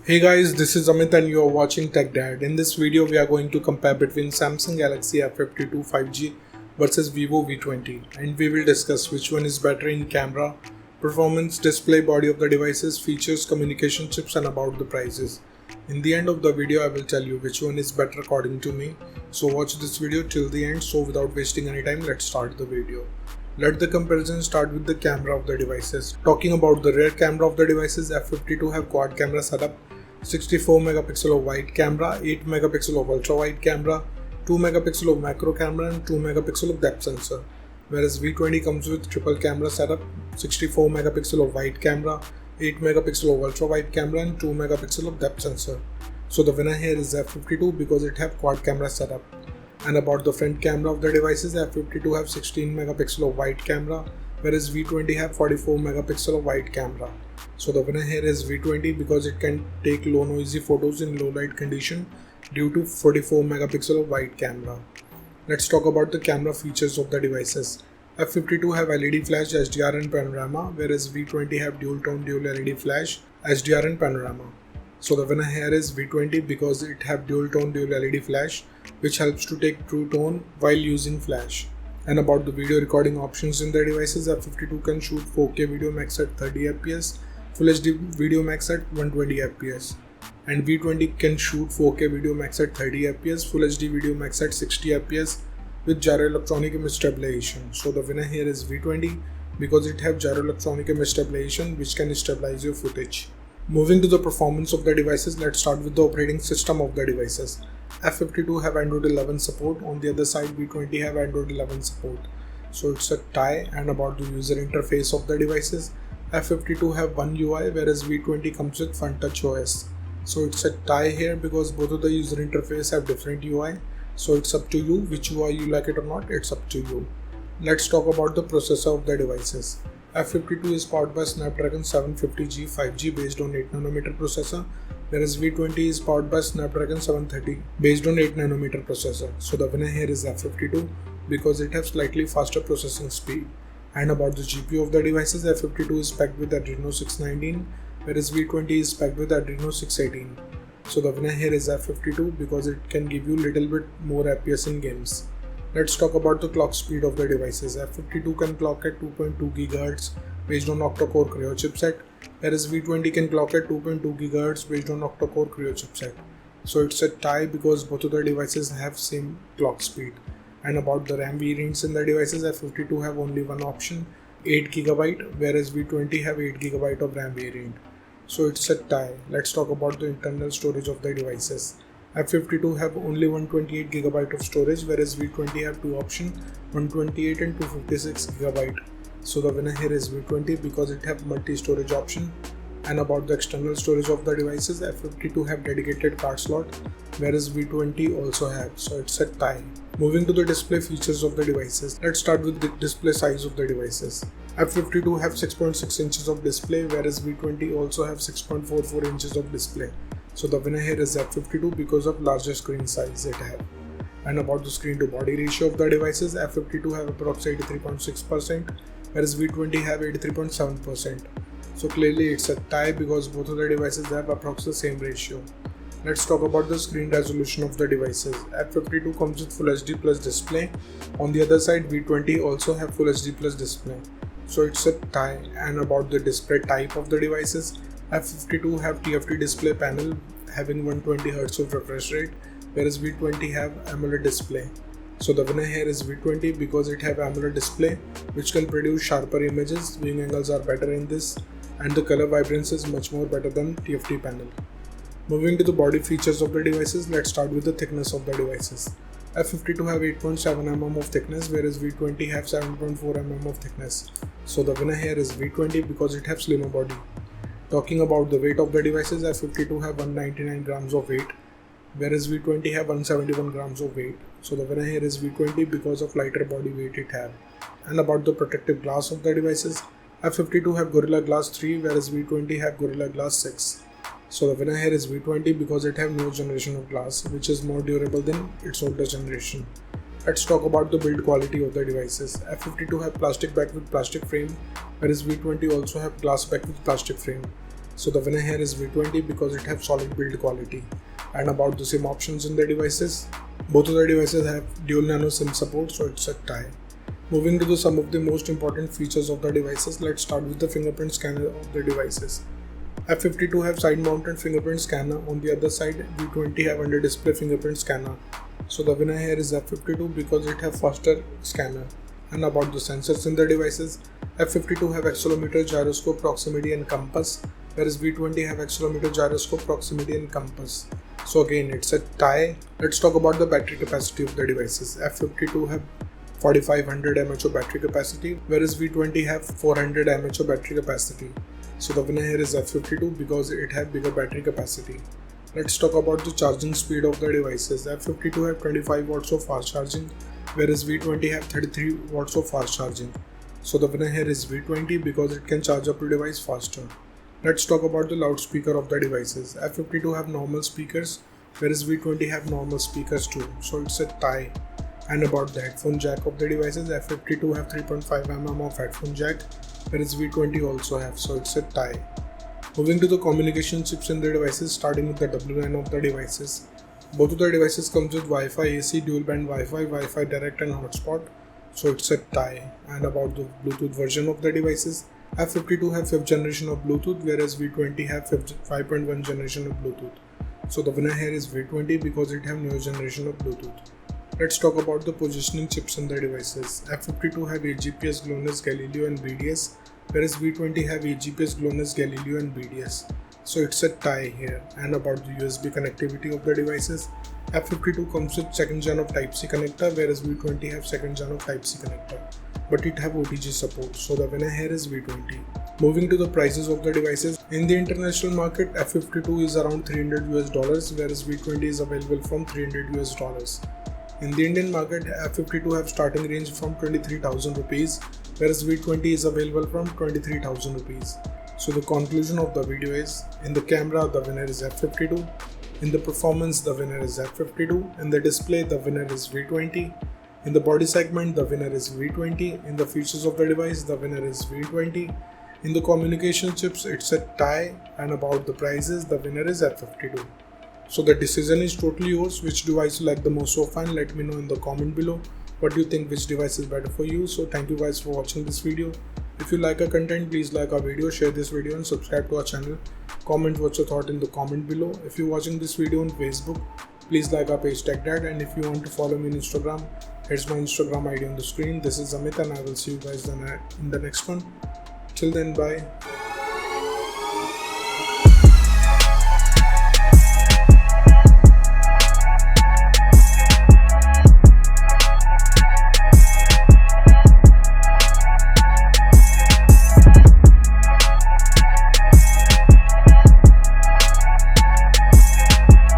Hey guys, this is Amit and you are watching Tech Dad. In this video, we are going to compare between Samsung Galaxy F52 5G versus Vivo V20, and we will discuss which one is better in camera, performance, display, body of the devices, features, communication chips, and about the prices. In the end of the video, I will tell you which one is better according to me. So watch this video till the end. So without wasting any time, let's start the video. Let the comparison start with the camera of the devices. Talking about the rear camera of the devices, F52 have quad camera setup, 64 megapixel of wide camera, 8 megapixel of ultra wide camera, 2 megapixel of macro camera and 2 megapixel of depth sensor. Whereas V20 comes with triple camera setup, 64 megapixel of wide camera, 8 megapixel of ultra wide camera and 2 megapixel of depth sensor. So the winner here is F52 because it have quad camera setup. And about the front camera of the devices, F52 have 16 megapixel of wide camera, whereas V20 have 44 megapixel of wide camera. So the winner here is V20 because it can take low noisy photos in low light condition due to 44 megapixel of wide camera. Let's talk about the camera features of the devices. F52 have LED flash, HDR and panorama, whereas V20 have dual tone dual LED flash, HDR and panorama. So the winner here is V20 because it have dual tone dual LED flash, which helps to take true tone while using flash. And about the video recording options in the devices, F52 can shoot 4K video max at 30 fps, Full HD video max at 120 fps, and V20 can shoot 4K video max at 30 fps, Full HD video max at 60 fps with gyro electronic image stabilization. So the winner here is V20 because it have gyro electronic image stabilization which can stabilize your footage. Moving to the performance of the devices, let's start with the operating system of the devices. F52 have Android 11 support, on the other side V20 have Android 11 support. So it's a tie. And about the user interface of the devices, F52 have one UI whereas V20 comes with Fun Touch OS. So it's a tie here because both of the user interface have different UI. So it's up to you which UI you like it or not, it's up to you. Let's talk about the processor of the devices. F52 is powered by Snapdragon 750G 5G based on 8nm processor, whereas V20 is powered by Snapdragon 730 based on 8nm processor. So the winner here is F52 because it has slightly faster processing speed. And about the GPU of the devices, F52 is packed with Adreno 619, whereas V20 is packed with Adreno 618. So the winner here is F52 because it can give you little bit more FPS in games. Let's talk about the clock speed of the devices. F52 can clock at 2.2 GHz based on octa-core Creo chipset, whereas V20 can clock at 2.2 GHz based on octa-core Creo chipset. So it's a tie because both of the devices have same clock speed. And about the RAM variants in the devices, F52 have only one option, 8GB, whereas V20 have 8GB of RAM variant. So it's a tie. Let's talk about the internal storage of the devices. F52 have only 128GB of storage, whereas V20 have two options, 128 and 256GB. So the winner here is V20 because it have multi-storage option. And about the external storage of the devices, F52 have dedicated card slot, whereas V20 also have. So it's a tie. Moving to the display features of the devices, let's start with the display size of the devices. F52 have 6.6 inches of display, whereas V20 also have 6.44 inches of display. So the winner here is F52 because of larger screen size it have. And about the screen to body ratio of the devices, F52 have approximately 83.6%, whereas V20 have 83.7%. So clearly it's a tie because both of the devices have approximately the same ratio. Let's talk about the screen resolution of the devices. F52 comes with Full HD Plus display. On the other side, V20 also have Full HD Plus display. So it's a tie. And about the display type of the devices, F52 have TFT display panel having 120Hz of refresh rate, whereas V20 have AMOLED display. So the winner here is V20 because it have AMOLED display which can produce sharper images, viewing angles are better in this, and the color vibrance is much more better than TFT panel. Moving to the body features of the devices, let's start with the thickness of the devices. F52 have 8.7mm of thickness, whereas V20 have 7.4mm of thickness. So the winner here is V20 because it have slimmer body. Talking about the weight of the devices, F52 have 199 grams of weight, whereas V20 have 171 grams of weight. So the winner here is V20 because of lighter body weight it have. And about the protective glass of the devices, F52 have Gorilla Glass 3, whereas V20 have Gorilla Glass 6. So the winner here is V20 because it have new generation of glass which is more durable than its older generation. Let's talk about the build quality of the devices. F52 have plastic back with plastic frame, whereas V20 also have glass back with plastic frame. So the winner here is V20 because it have solid build quality. And about the SIM options in the devices, both of the devices have dual nano SIM support, so it's a tie. Moving to some of the most important features of the devices, let's start with the fingerprint scanner of the devices. F52 have side mounted fingerprint scanner, on the other side V20 have under display fingerprint scanner. So the winner here is F52 because it have faster scanner. And about the sensors in the devices, F52 have accelerometer, gyroscope, proximity and compass, whereas V20 have accelerometer, gyroscope, proximity and compass. So again, it's a tie. Let's talk about the battery capacity of the devices. F52 have 4500 mAh of battery capacity, whereas V20 have 400 mAh of battery capacity. So the winner here is F52 because it have bigger battery capacity. Let's talk about the charging speed of the devices. F52 have 25 watts of fast charging, whereas V20 have 33 watts of fast charging. So the winner here is V20 because it can charge up your device faster. Let's talk about the loudspeaker of the devices. F52 have normal speakers, whereas V20 have normal speakers too. So it's a tie. And about the headphone jack of the devices, F52 have 3.5 mm of headphone jack, whereas V20 also have, so it's a tie. Moving to the communication chips in the devices, starting with the W9 of the devices. Both of the devices comes with Wi-Fi AC, dual band Wi-Fi, Wi-Fi direct and hotspot, so it's a tie. And about the Bluetooth version of the devices, F52 have 5th generation of Bluetooth, whereas V20 have 5.1 generation of Bluetooth. So the winner here is V20 because it have new generation of Bluetooth. Let's talk about the positioning chips in the devices. F52 have 8 GPS, GLONASS, Galileo and BDS, whereas V20 have 8 GPS, GLONASS, Galileo and BDS. So it's a tie here. And about the USB connectivity of the devices, F52 comes with 2nd gen of Type-C connector, whereas V20 have 2nd gen of Type-C connector, but it have OTG support. So the winner here is V20. Moving to the prices of the devices, in the international market, F52 is around $300 whereas V20 is available from $300 In the Indian market, F52 have starting range from 23,000 rupees, whereas V20 is available from 23,000 rupees. So the conclusion of the video is, in the camera the winner is F52, in the performance the winner is F52, in the display the winner is V20, in the body segment the winner is V20, in the features of the device the winner is V20, in the communication chips it's a tie, and about the prices the winner is F52. So the decision is totally yours. Which device you like the most so far? Let me know in the comment below. What do you think, which device is better for you? So thank you guys for watching this video. If you like our content, please like our video, share this video and subscribe to our channel. Comment what's your thought in the comment below. If you're watching this video on Facebook, please like our page TechDad, and if you want to follow me on Instagram, here's my Instagram ID on the screen. This is Amit and I will see you guys in the next one. Till then, bye.